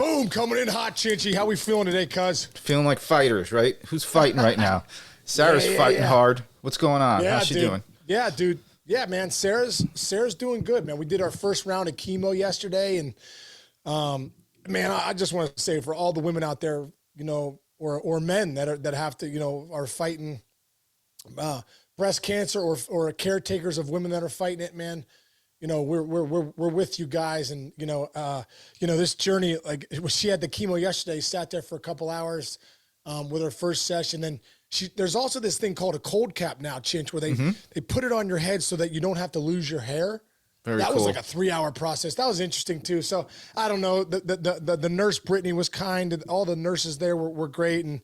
Boom, coming in hot, Chinchy. How we feeling today, cuz? Feeling like fighters, right? Who's fighting right now? Sarah's fighting hard. What's going on? How's she doing? Yeah, dude. Yeah, man. Sarah's doing good, man. We did our first round of chemo yesterday, and man, I just want to say for all the women out there, or men that have to, are fighting breast cancer or caretakers of women that are fighting it, man. We're with you guys, and this journey. Like she had the chemo yesterday, sat there for a couple hours with her first session, and there's also this thing called a cold cap now, Chinch, where they put it on your head so that you don't have to lose your hair. Very that cool. was like a 3-hour process. That was interesting too. So I don't know. The nurse Brittany was kind, and all the nurses there were great, and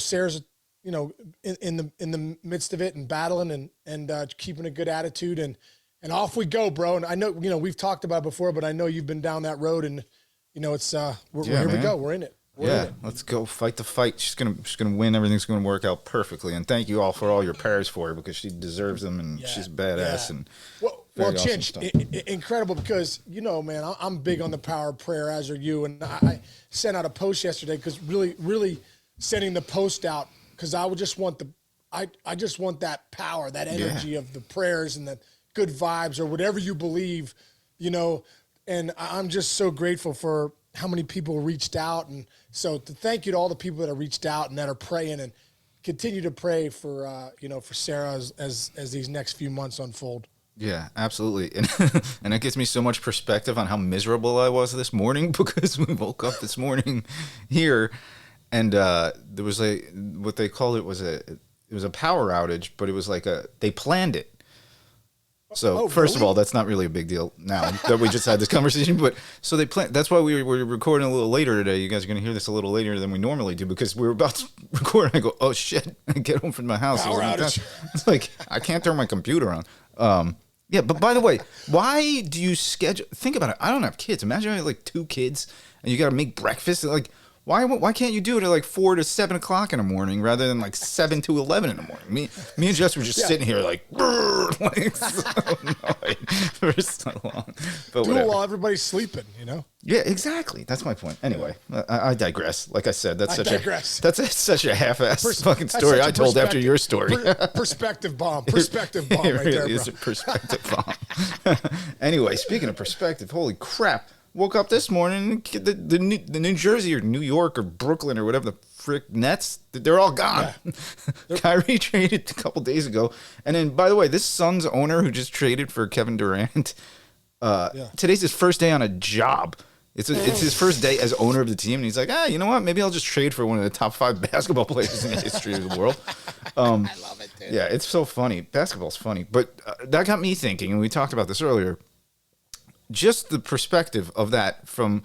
Sarah's in the midst of it and battling and keeping a good attitude and off we go, bro. And I know we've talked about it before, but I know you've been down that road, and it's we're here. We go. We're in it. Let's go fight the fight. She's gonna win. Everything's gonna work out perfectly. And thank you all for all your prayers for her, because she deserves them, and she's badass. And well, awesome Chinch, incredible, because man, I'm big on the power of prayer, as are you. And I sent out a post yesterday, because really sending the post out, because I would just want I just want that power, that energy of the prayers and the good vibes or whatever you believe, and I'm just so grateful for how many people reached out. And so to thank you to all the people that have reached out and that are praying, and continue to pray for, for Sarah as these next few months unfold. Yeah, absolutely. And it gives me so much perspective on how miserable I was this morning, because we woke up this morning here, and there was what they called it was a power outage, but it was like they planned it. So first of all, that's not really a big deal now that we just had this conversation. But so they planned. That's why we were recording a little later today. You guys are going to hear this a little later than we normally do, because we were about to record. And I go, oh shit! I get home from my house. Power outage. It's like I can't turn my computer on. Yeah, but by the way, why do you schedule? Think about it. I don't have kids. Imagine I had like 2 kids, and you got to make breakfast. Like, why can't you do it at like 4 to 7 o'clock in the morning rather than like 7 to 11 in the morning? Me and Jess were just sitting here like so annoyed for so long. But do it while everybody's sleeping, Yeah, exactly. That's my point. Anyway, I digress. Like I said, that's such a half-assed fucking story I told after your story. Perspective bomb. Perspective bomb. It right really there, is bro. a perspective bomb. Anyway, speaking of perspective, holy crap. Woke up this morning, the New Jersey or New York or Brooklyn or whatever the frick Nets, they're all gone. Yeah. Kyrie traded a couple days ago. And then, by the way, this Suns owner who just traded for Kevin Durant, today's his first day on a job. It's his first day as owner of the team. And he's like, you know what? Maybe I'll just trade for one of the top 5 basketball players in the history of the world. I love it, dude. Yeah, it's so funny. Basketball's funny. But that got me thinking, and we talked about this earlier, just the perspective of that from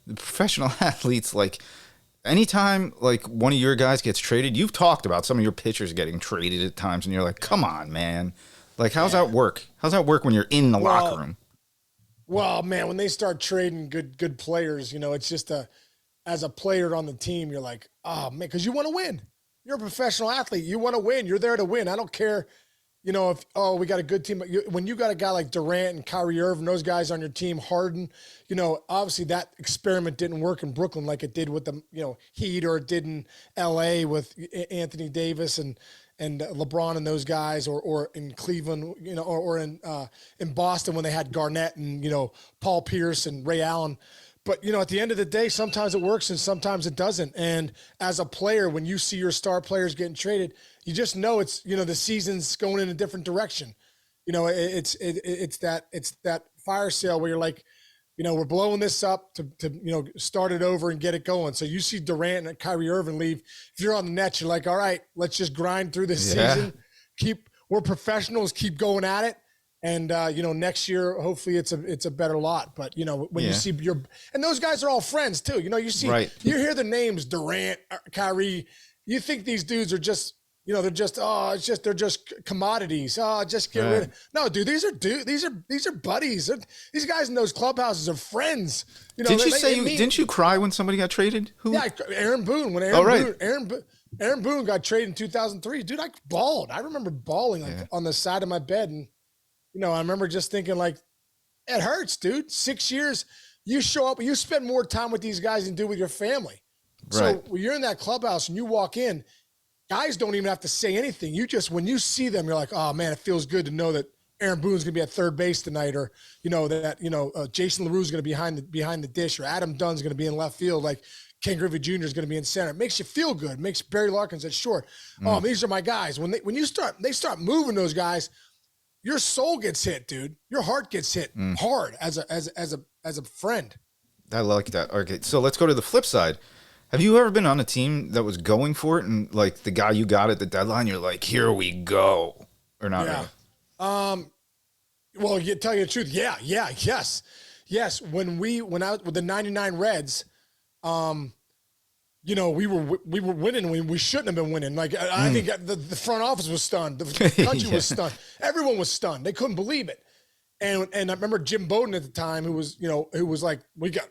the professional athletes. Like, anytime like one of your guys gets traded, you've talked about some of your pitchers getting traded at times, and you're like, come on, man. Like, how's that work? How's that work when you're in the locker room? Well, man, when they start trading good players, it's just as a player on the team, you're like, oh man, because you want to win. You're a professional athlete. You want to win. You're there to win. I don't care. If we got a good team. When you got a guy like Durant and Kyrie Irving, those guys on your team, Harden, obviously that experiment didn't work in Brooklyn like it did with the Heat, or it did in L.A. with Anthony Davis and LeBron and those guys, or in Cleveland, or in Boston when they had Garnett and Paul Pierce and Ray Allen. But, at the end of the day, sometimes it works and sometimes it doesn't. And as a player, when you see your star players getting traded, you just know it's, the season's going in a different direction. It's that fire sale where you're like, we're blowing this up to start it over and get it going. So you see Durant and Kyrie Irving leave. If you're on the Nets, you're like, all right, let's just grind through this season. We're professionals, keep going at it. And, next year, hopefully it's a better lot. But, when you see and those guys are all friends too. You hear the names Durant, Kyrie, you think these dudes are just, they're just commodities. Just get rid of. No, dude, these are buddies. These guys in those clubhouses are friends. Didn't you cry when somebody got traded? Who? Yeah, Aaron Boone. When Aaron Boone got traded in 2003, dude, I bawled. I remember bawling on the side of my bed. And, I remember just thinking like, it hurts, dude. 6 years. you show up, you spend more time with these guys than you do with your family. So Right. when you're in that clubhouse and you walk in, guys don't even have to say anything. You just, when you see them, you're like, oh man, it feels good to know that Aaron Boone's going to be at third base tonight, or, Jason LaRue's going to be behind the dish, or Adam Dunn's going to be in left field. Like Ken Griffey Jr. is going to be in center. It makes you feel good. It makes Barry Larkins at short. Oh, these are my guys. When they start moving those guys, your soul gets hit, dude. Your heart gets hit hard as a friend. I like that. Okay, so let's go to the flip side. Have you ever been on a team that was going for it, and like the guy you got at the deadline, you're like, here we go, or not? Yeah. Really? Well, tell you the truth. Yes. When I was with the 99 Reds, we were winning when we shouldn't have been winning. Like I think the front office was stunned. The country was stunned. Everyone was stunned. They couldn't believe it. And I remember Jim Bowden at the time, who was like, we got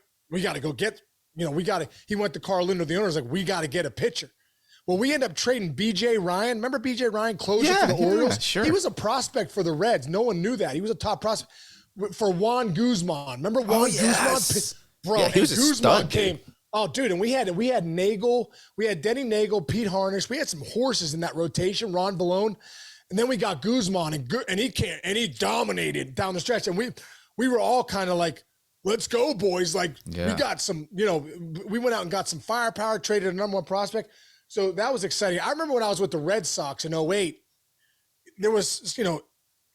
to go get, he went to Carl Linder, the owner, was like, we got to get a pitcher. Well, we ended up trading B.J. Ryan. Remember B.J. Ryan closer for the Orioles? Sure. He was a prospect for the Reds. No one knew that. He was a top prospect for Juan Guzman. Remember Juan Guzman? Bro, yeah, he was Guzman a stud, came. dude. Oh, dude, and we had Nagel, we had Denny Nagel, Pete Harnish. We had some horses in that rotation, Ron Balone. And then we got Guzman, and he dominated down the stretch. And we were all kind of like, let's go, boys. Like, we got some, we went out and got some firepower, traded a number one prospect. So that was exciting. I remember when I was with the Red Sox in 2008, there was,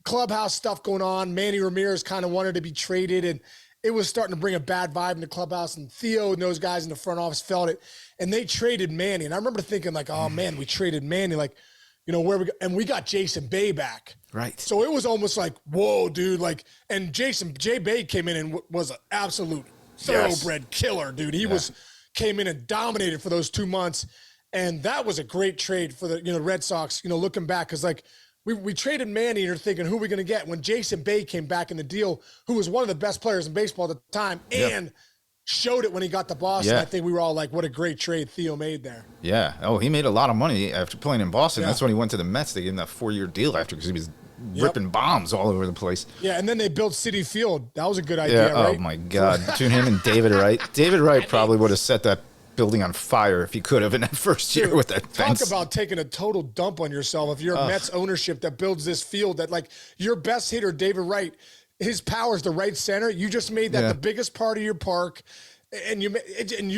clubhouse stuff going on. Manny Ramirez kind of wanted to be traded, and it was starting to bring a bad vibe in the clubhouse, and Theo and those guys in the front office felt it, and they traded Manny. And I remember thinking like, oh man, we traded Manny. Like, where we go? And we got Jason Bay back. Right. So it was almost like, whoa, dude. Like, and Jay Bay came in and was an absolute thoroughbred killer, dude. He came in and dominated for those 2 months. And that was a great trade for the Red Sox, looking back, because like we traded Manny and you're thinking, who are we going to get? When Jason Bay came back in the deal, who was one of the best players in baseball at the time and showed it when he got to Boston. I think we were all like, what a great trade Theo made there. Yeah. Oh, he made a lot of money after playing in Boston. That's when he went to the Mets. They gave him that 4-year deal after, because he was ripping bombs all over the place. Yeah, and then they built Citi Field. That was a good idea, right? Oh, my God. Between him and David Wright. David Wright probably would have set that building on fire if he could have in that first year with that fence. Talk about taking a total dump on yourself. If you're Mets ownership that builds this field, that like your best hitter, David Wright, his power is the right center. You just made that the biggest part of your park, and you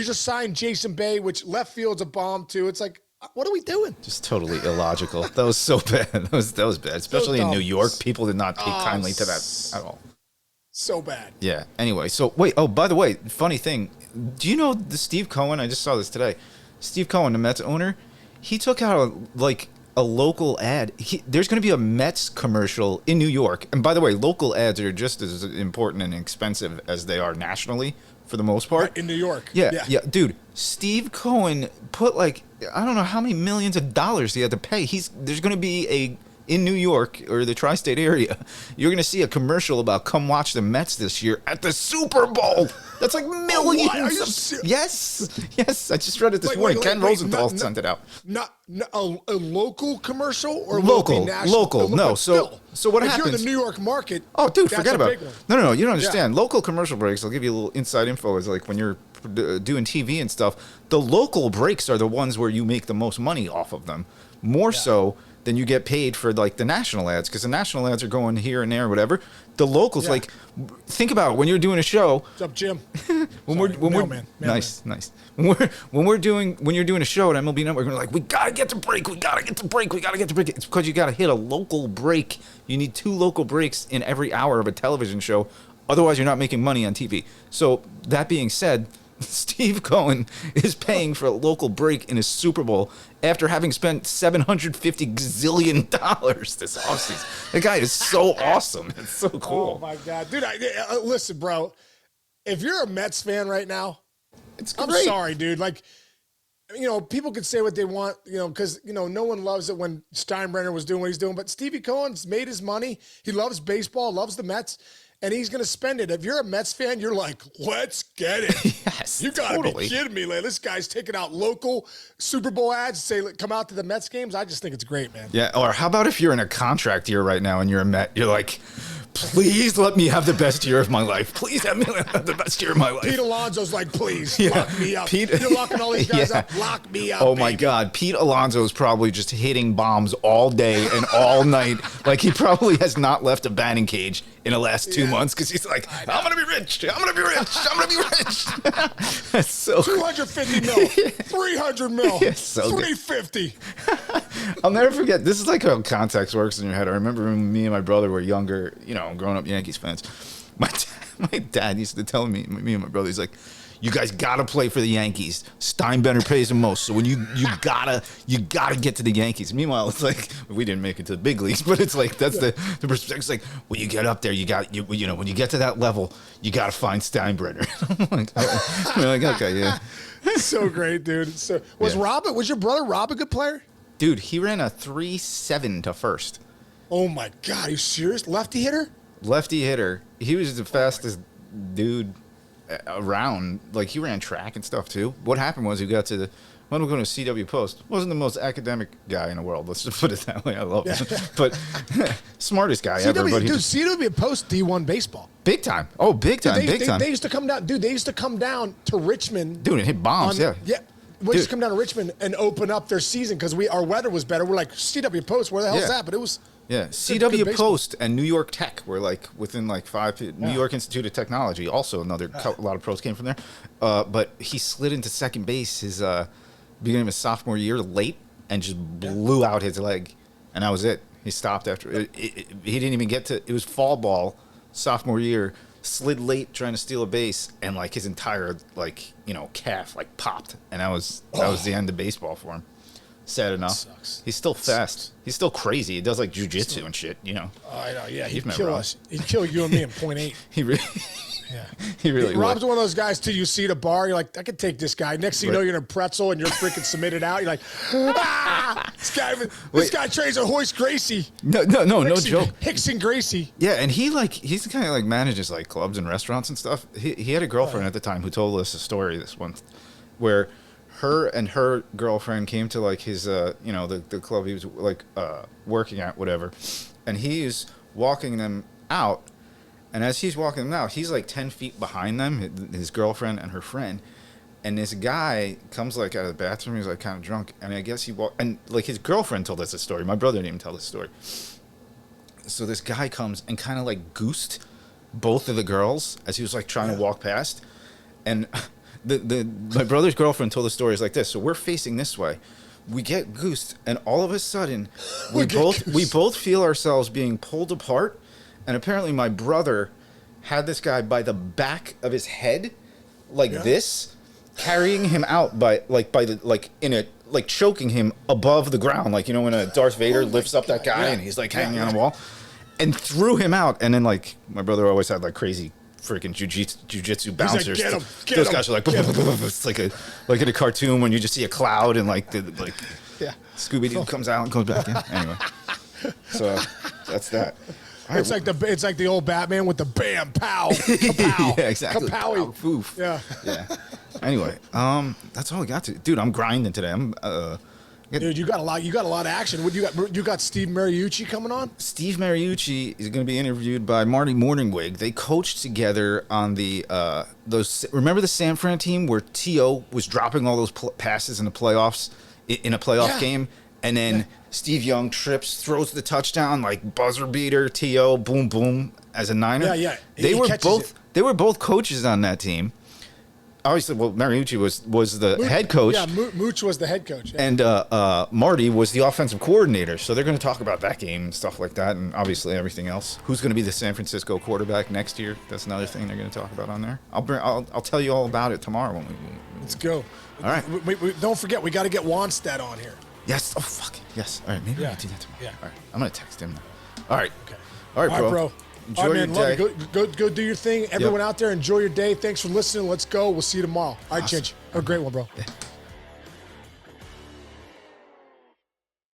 just signed Jason Bay, which left field's a bomb too. It's like, what are we doing? Just totally illogical. That was so bad. That was bad. Especially in New York, people did not take kindly to that at all. So bad. Yeah. Anyway, so wait. Oh, by the way, funny thing. Do you know the Steve Cohen? I just saw this today. Steve Cohen, the Mets owner, he took out a local ad. There's going to be a Mets commercial in New York. And by the way, local ads are just as important and expensive as they are nationally for the most part. Right, in New York. Yeah. Dude, Steve Cohen put I don't know how many millions of dollars he had to pay. There's going to be in New York or the tri-state area, you're going to see a commercial about come watch the Mets this year at the Super Bowl. That's like millions. Are you serious? Yes. I just read it this morning. Ken Rosenthal sent it out. Not a local commercial or local. No. So what if happens? You're in the New York market. Oh, dude, that's forget a about big it. one. No. You don't understand. Local commercial breaks. I'll give you a little inside info. Is like when you're doing TV and stuff. The local breaks are the ones where you make the most money off of them. More so than you get paid for like the national ads, because the national ads are going here and there, whatever. The locals, like, think about it, when you're doing a show. What's up, Jim? When nice. When you're doing a show at MLB Network, we're like, we gotta get the break. It's because you gotta hit a local break. You need 2 local breaks in every hour of a television show. Otherwise, you're not making money on TV. So that being said, Steve Cohen is paying for a local break in his Super Bowl after having spent $750 gazillion this offseason. The guy is so awesome. It's so cool. Oh, my God. Dude, listen, bro. If you're a Mets fan right now, I'm sorry, dude. Like, people could say what they want, because, no one loves it when Steinbrenner was doing what he's doing. But Stevie Cohen's made his money. He loves baseball, loves the Mets. And he's going to spend it. If you're a Mets fan, you're like, let's get it. Yes, you got to be kidding me. Like, this guy's taking out local Super Bowl ads to say, come out to the Mets games. I just think it's great, man. Yeah, or how about if you're in a contract year right now and you're a Met, you're like, please let me have the best year of my life. Please have me have the best year of my life. Pete Alonso's like, please lock me up. You're locking all these guys up. Lock me up. Oh my God, Pete Alonso is probably just hitting bombs all day and all night. Like he probably has not left a batting cage in the last 2 months because he's like, I'm gonna be rich. I'm gonna be rich. I'm gonna be rich. That's so 250 mil, 300 mil, so 350. I'll never forget. This is like how context works in your head. I remember when me and my brother were younger, growing up Yankees fans. My dad used to tell me and my brother, he's like, you guys gotta play for the Yankees. Steinbrenner pays the most, so when you gotta get to the Yankees. Meanwhile, it's like we didn't make it to the big leagues, but it's like that's the perspective. It's like when you get up there, when you get to that level, you gotta find Steinbrenner. I'm like, okay, yeah. So great, dude. So was your brother Rob a good player? Dude, he ran a 3.7 to first. Oh my God, are you serious? Lefty hitter? Lefty hitter. He was the fastest dude around. Like he ran track and stuff too. What happened was he got to when we were going to CW Post. Wasn't the most academic guy in the world. Let's just put it that way. I love him, but smartest guy ever. But CW Post D1 baseball. Big time. Oh, big time. Big time. They used to come down, dude. They used to come down to Richmond. Dude, and hit bombs. Yeah. We used to come down to Richmond and open up their season because our weather was better. We're like, CW Post, where the hell's that? But it was CW Post and New York Tech were like within like 5. New York Institute of Technology, also a lot of pros came from there. But he slid into second base his beginning of his sophomore year late and just blew out his leg, and that was it. He stopped after he didn't even get to. It was fall ball sophomore year. Slid late trying to steal a base, and like his entire calf like popped, and that was the end of baseball for him. Sad enough. He's still fast. He's still crazy. He does like jujitsu and shit. Oh, I know. Yeah, he'd kill us. He'd kill you and me in 0.8. He really. Yeah. He really Rob's one of those guys too. You see the bar, you're like, I could take this guy. Next thing you know, you're in a pretzel and you're freaking submitted out. You're like, this guy trains at Hoist Gracie. No joke. Hickson Gracie. Yeah, and he's kind of like manages like clubs and restaurants and stuff. He had a girlfriend at the time who told us a story this one, where her and her girlfriend came to like his the club he was like working at, whatever, and he's walking them out. And as he's walking them out, he's like 10 feet behind them, his girlfriend and her friend. And this guy comes like out of the bathroom. He's like kind of drunk. And I guess and like his girlfriend told us this story. My brother didn't even tell this story. So this guy comes and kind of like goosed both of the girls as he was like trying to walk past. And my brother's girlfriend told the story. It's like this. So we're facing this way. We get goosed. And all of a sudden, we both feel ourselves being pulled apart. And apparently my brother had this guy by the back of his head, like this, carrying him out choking him above the ground, like when a Darth Vader lifts up that guy and he's like hanging on a wall, and threw him out. And then like my brother always had like crazy freaking jujitsu bouncers. Like, those guys are like it's like in a cartoon when you just see a cloud and Scooby Doo comes out and goes back in. Anyway, so that's that. It's like the old Batman with the bam pow kapow. Yeah, exactly. Kapowie. Poof. Yeah. Anyway, that's all I got to. Dude, I'm grinding today. Dude, you got a lot of action. What you got Steve Mariucci coming on? Steve Mariucci is going to be interviewed by Marty Morningwig. They coached together on the remember the San Fran team where T.O. was dropping all those passes in the playoffs in a playoff game, and then Steve Young trips, throws the touchdown, like buzzer beater, T.O., boom, boom, as a Niner. Yeah. They were both coaches on that team. Obviously, well, Mariucci was the head coach. Yeah, Mooch was the head coach. Yeah. And Marty was the offensive coordinator. So they're going to talk about that game and stuff like that, and obviously everything else. Who's going to be the San Francisco quarterback next year? That's another thing they're going to talk about on there. I'll tell you all about it tomorrow when we Let's go. All right. We don't forget, we got to get Wanstead on here. Yes. Oh, fuck. Yes. All right. Maybe I can do that tomorrow. Yeah. All right. I'm going to text him now. All right. Okay. All right, bro. Enjoy your day. Go do your thing. Everyone out there, enjoy your day. Thanks for listening. Let's go. We'll see you tomorrow. All right, Chinch. Have a great one, bro. Yeah.